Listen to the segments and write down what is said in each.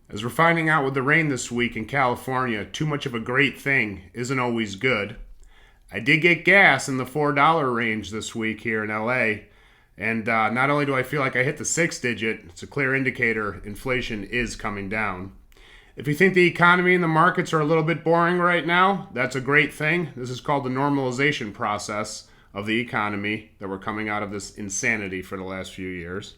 As we're finding out with the rain this week in California, too much of a great thing isn't always good. I did get gas in the $4 range this week here in LA, and not only do I feel like I hit the six digit, it's a clear indicator inflation is coming down. If you think the economy and the markets are a little bit boring right now, that's a great thing. This is called the normalization process of the economy that we're coming out of this insanity for the last few years.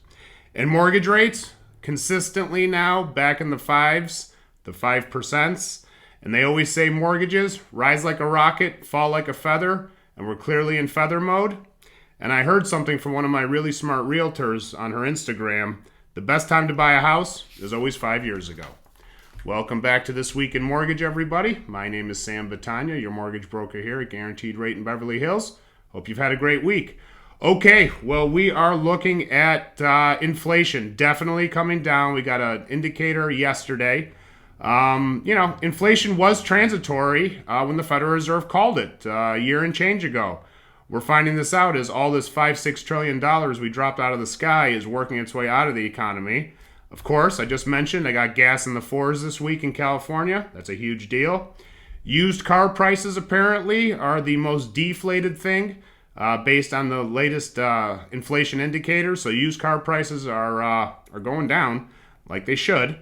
And mortgage rates, consistently now back in the fives, the 5%. And they always say mortgages rise like a rocket, fall like a feather, and we're clearly in feather mode. And I heard something from one of my really smart realtors on her Instagram. The best time to buy a house is always 5 years ago. Welcome back to This Week in Mortgage, everybody. My name is Sam Battagna, your mortgage broker here at Guaranteed Rate in Beverly Hills. Hope you've had a great week. Okay, well, we are looking at inflation definitely coming down. We got an indicator yesterday. Inflation was transitory when the Federal Reserve called it a year and change ago. We're finding this out as all this $5-6 trillion we dropped out of the sky is working its way out of the economy. Of course, I just mentioned I got gas in the fours this week in California. That's a huge deal. Used car prices apparently are the most deflated thing based on the latest inflation indicators. So used car prices are going down like they should.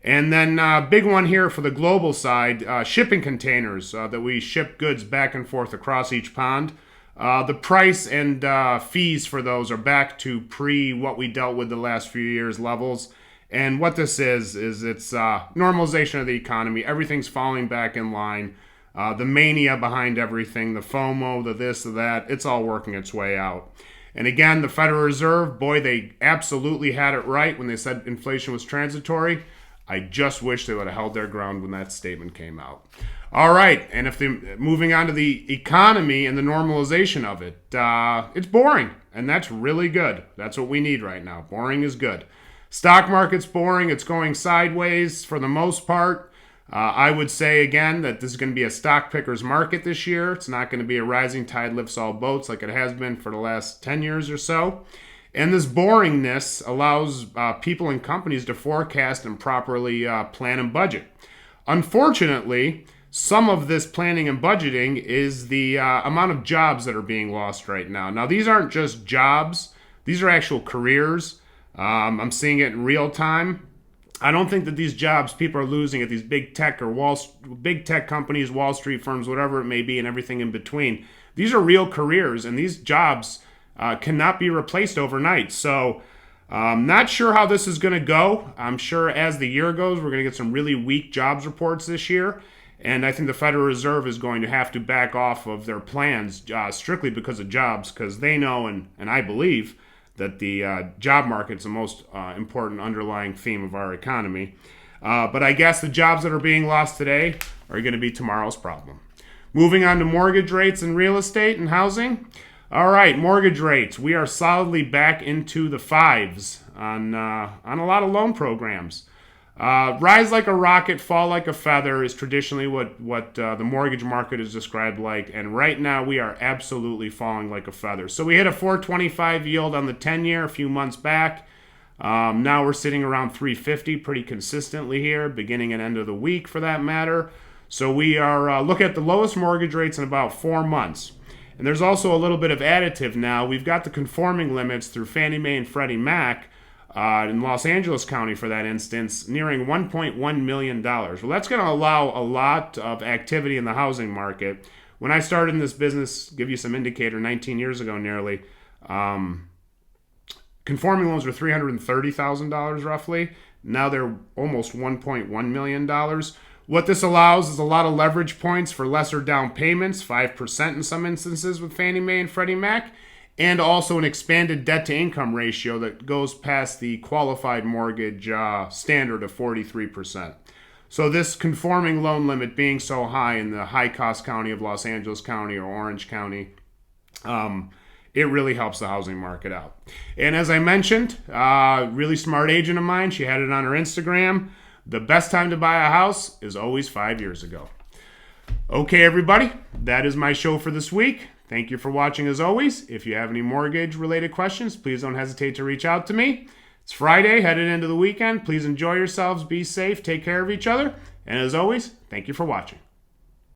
And then big one here for the global side, shipping containers that we ship goods back and forth across each pond. The price and fees for those are back to what we dealt with the last few years levels. And what this is it's normalization of the economy. Everything's falling back in line. The mania behind everything, the FOMO, the this, the that, it's all working its way out. And again, the Federal Reserve, boy, they absolutely had it right when they said inflation was transitory. I just wish they would have held their ground when that statement came out. All right, and moving on to the economy and the normalization of it, it's boring, and that's really good. That's what we need right now. Boring is good. Stock market's boring. It's going sideways for the most part. I would say, again, that this is going to be a stock picker's market this year. It's not going to be a rising tide lifts all boats like it has been for the last 10 years or so. And this boringness allows people and companies to forecast and properly plan and budget. Unfortunately, some of this planning and budgeting is the amount of jobs that are being lost right now. Now, these aren't just jobs. These are actual careers. I'm seeing it in real time. I don't think that these jobs people are losing at these big tech big tech companies, Wall Street firms, whatever it may be, and everything in between. These are real careers, and these jobs cannot be replaced overnight. So not sure how this is going to go. I'm sure as the year goes, we're going to get some really weak jobs reports this year. And I think the Federal Reserve is going to have to back off of their plans strictly because of jobs, because they know, and I believe, that the job market's the most important underlying theme of our economy. But I guess the jobs that are being lost today are going to be tomorrow's problem. Moving on to mortgage rates and real estate and housing. All right, mortgage rates. We are solidly back into the fives on a lot of loan programs. Rise like a rocket, fall like a feather is traditionally what the mortgage market is described like. And right now we are absolutely falling like a feather. So we hit a 4.25 yield on the 10-year a few months back. Now we're sitting around 350 pretty consistently here, beginning and end of the week for that matter. So we are looking at the lowest mortgage rates in about 4 months. And there's also a little bit of additive now. We've got the conforming limits through Fannie Mae and Freddie Mac in Los Angeles County, for that instance, nearing $1.1 million. Well, that's going to allow a lot of activity in the housing market. When I started in this business, give you some indicator, 19 years ago nearly, conforming loans were $330,000 roughly. Now they're almost $1.1 million. What this allows is a lot of leverage points for lesser down payments, 5% in some instances with Fannie Mae and Freddie Mac, and also an expanded debt-to-income ratio that goes past the qualified mortgage standard of 43%. So this conforming loan limit being so high in the high-cost county of Los Angeles County or Orange County, it really helps the housing market out. And as I mentioned, really smart agent of mine, she had it on her Instagram, the best time to buy a house is always 5 years ago. Okay, everybody, that is my show for this week. Thank you for watching as always. If you have any mortgage-related questions, please don't hesitate to reach out to me. It's Friday, headed into the weekend. Please enjoy yourselves, be safe, take care of each other, and as always, thank you for watching.